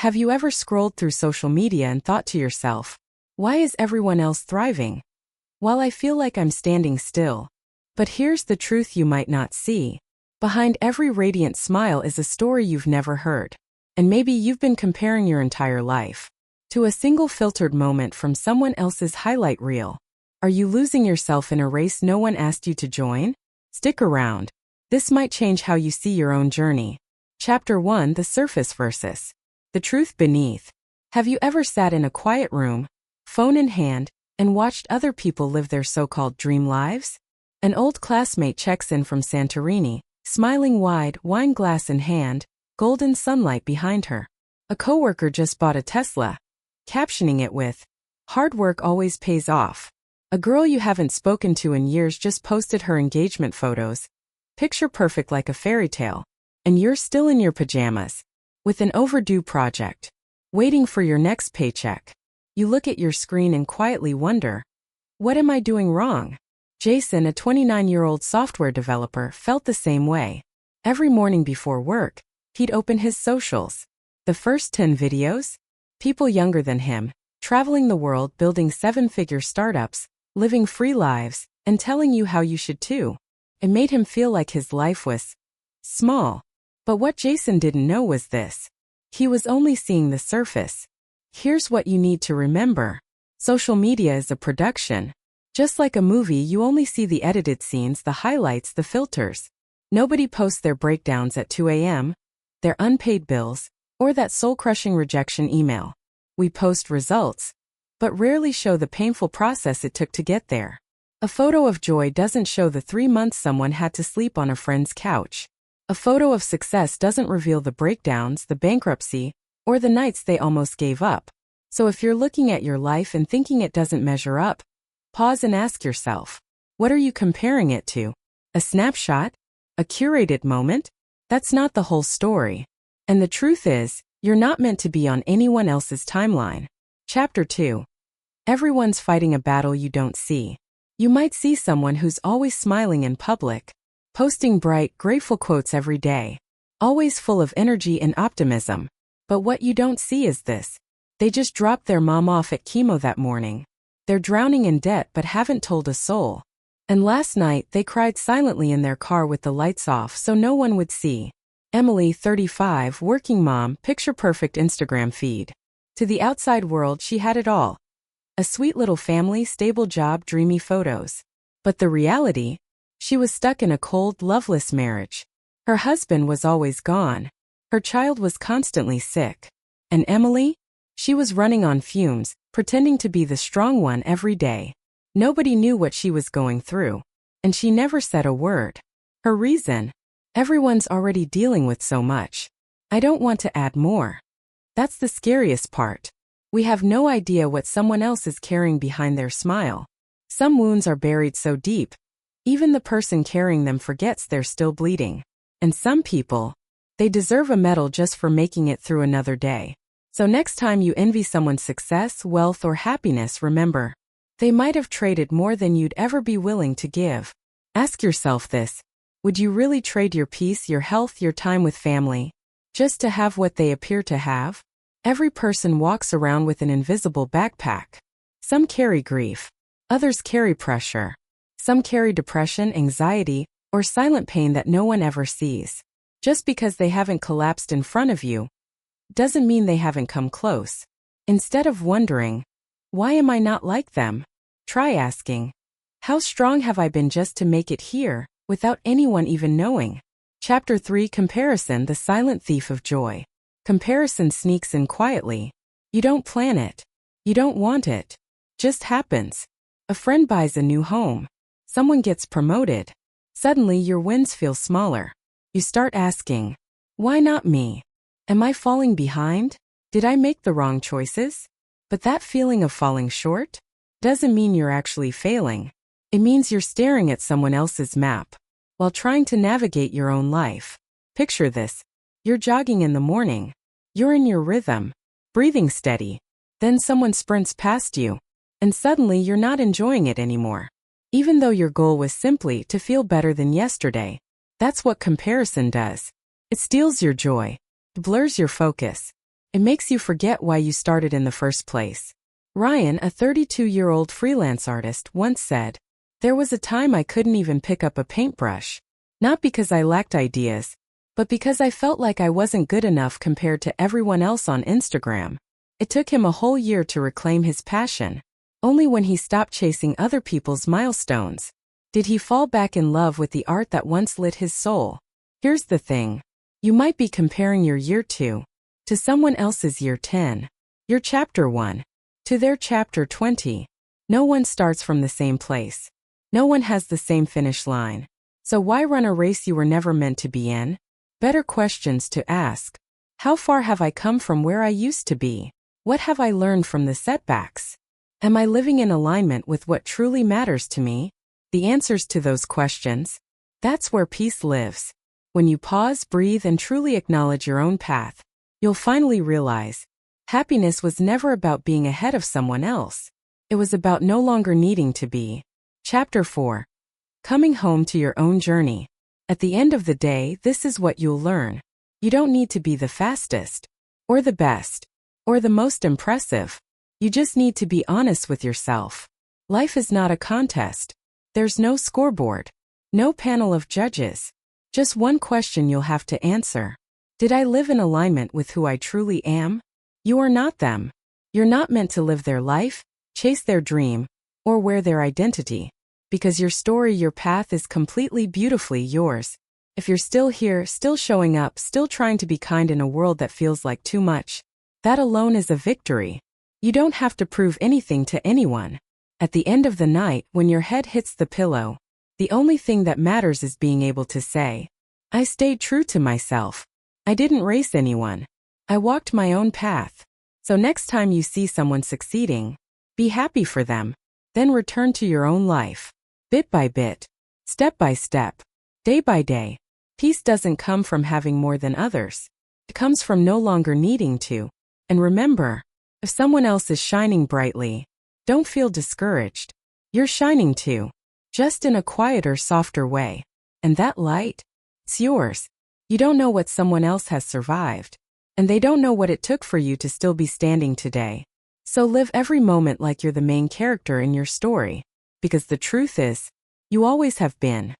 Have you ever scrolled through social media and thought to yourself, why is everyone else thriving, while I feel like I'm standing still? But here's the truth you might not see. Behind every radiant smile is a story you've never heard. And maybe you've been comparing your entire life to a single filtered moment from someone else's highlight reel. Are you losing yourself in a race no one asked you to join? Stick around. This might change how you see your own journey. Chapter 1: The Surface versus the Truth Beneath. Have you ever sat in a quiet room, phone in hand, and watched other people live their so-called dream lives? An old classmate checks in from Santorini, smiling wide, wine glass in hand, golden sunlight behind her. A coworker just bought a Tesla, captioning it with, "Hard work always pays off." A girl you haven't spoken to in years just posted her engagement photos, picture perfect like a fairy tale, and you're still in your pajamas, with an overdue project, waiting for your next paycheck. You look at your screen and quietly wonder, what am I doing wrong? Jason, a 29-year-old software developer, felt the same way. Every morning before work, he'd open his socials. The first 10 videos? People younger than him, traveling the world building 7-figure startups, living free lives, and telling you how you should too. It made him feel like his life was small. But what Jason didn't know was this. He was only seeing the surface. Here's what you need to remember. Social media is a production. Just like a movie, you only see the edited scenes, the highlights, the filters. Nobody posts their breakdowns at 2 a.m., their unpaid bills, or that soul-crushing rejection email. We post results, but rarely show the painful process it took to get there. A photo of joy doesn't show the 3 months someone had to sleep on a friend's couch. A photo of success doesn't reveal the breakdowns, the bankruptcy, or the nights they almost gave up. So if you're looking at your life and thinking it doesn't measure up, pause and ask yourself, what are you comparing it to? A snapshot? A curated moment? That's not the whole story. And the truth is, you're not meant to be on anyone else's timeline. Chapter 2. Everyone's fighting a battle you don't see. You might see someone who's always smiling in public, posting bright, grateful quotes every day, always full of energy and optimism. But what you don't see is this. They just dropped their mom off at chemo that morning. They're drowning in debt but haven't told a soul. And last night they cried silently in their car with the lights off so no one would see. Emily, 35, working mom, picture-perfect Instagram feed. To the outside world she had it all. A sweet little family, stable job, dreamy photos. But the reality? She was stuck in a cold, loveless marriage. Her husband was always gone. Her child was constantly sick. And Emily? She was running on fumes, pretending to be the strong one every day. Nobody knew what she was going through. And she never said a word. Her reason? Everyone's already dealing with so much. I don't want to add more. That's the scariest part. We have no idea what someone else is carrying behind their smile. Some wounds are buried so deep, even the person carrying them forgets they're still bleeding. And some people, they deserve a medal just for making it through another day. So next time you envy someone's success, wealth, or happiness, remember, they might have traded more than you'd ever be willing to give. Ask yourself this. Would you really trade your peace, your health, your time with family, just to have what they appear to have? Every person walks around with an invisible backpack. Some carry grief. Others carry pressure. Some carry depression, anxiety, or silent pain that no one ever sees. Just because they haven't collapsed in front of you, doesn't mean they haven't come close. Instead of wondering, why am I not like them? Try asking, how strong have I been just to make it here, without anyone even knowing? Chapter 3: Comparison, the silent thief of joy. Comparison sneaks in quietly. You don't plan it. You don't want it. Just happens. A friend buys a new home. Someone gets promoted. Suddenly your wins feel smaller. You start asking, why not me? Am I falling behind? Did I make the wrong choices? But that feeling of falling short doesn't mean you're actually failing. It means you're staring at someone else's map while trying to navigate your own life. Picture this. You're jogging in the morning. You're in your rhythm, breathing steady. Then someone sprints past you, and suddenly you're not enjoying it anymore. Even though your goal was simply to feel better than yesterday. That's what comparison does. It steals your joy, blurs your focus, It makes you forget why you started in the first place. Ryan, a 32-year-old freelance artist, once said, "There was a time I couldn't even pick up a paintbrush. Not because I lacked ideas, but because I felt like I wasn't good enough compared to everyone else on Instagram." It took him a whole year to reclaim his passion. Only when he stopped chasing other people's milestones did he fall back in love with the art that once lit his soul. Here's the thing. You might be comparing your year 2 to someone else's year 10, your chapter 1 to their chapter 20. No one starts from the same place. No one has the same finish line. So why run a race you were never meant to be in? Better questions to ask. How far have I come from where I used to be? What have I learned from the setbacks? Am I living in alignment with what truly matters to me? The answers to those questions, that's where peace lives. When you pause, breathe, and truly acknowledge your own path, you'll finally realize happiness was never about being ahead of someone else. It was about no longer needing to be. Chapter 4. Coming home to your own journey. At the end of the day, this is what you'll learn. You don't need to be the fastest, or the best, or the most impressive. You just need to be honest with yourself. Life is not a contest. There's no scoreboard, no panel of judges. Just one question you'll have to answer. Did I live in alignment with who I truly am? You are not them. You're not meant to live their life, chase their dream, or wear their identity. Because your story, your path is completely beautifully yours. If you're still here, still showing up, still trying to be kind in a world that feels like too much, that alone is a victory. You don't have to prove anything to anyone. At the end of the night, when your head hits the pillow, the only thing that matters is being able to say, I stayed true to myself. I didn't race anyone. I walked my own path. So next time you see someone succeeding, be happy for them. Then return to your own life. Bit by bit, step by step, day by day. Peace doesn't come from having more than others. It comes from no longer needing to. And remember, if someone else is shining brightly, don't feel discouraged. You're shining too, just in a quieter, softer way. And that light, it's yours. You don't know what someone else has survived, and they don't know what it took for you to still be standing today. So live every moment like you're the main character in your story, because the truth is, you always have been.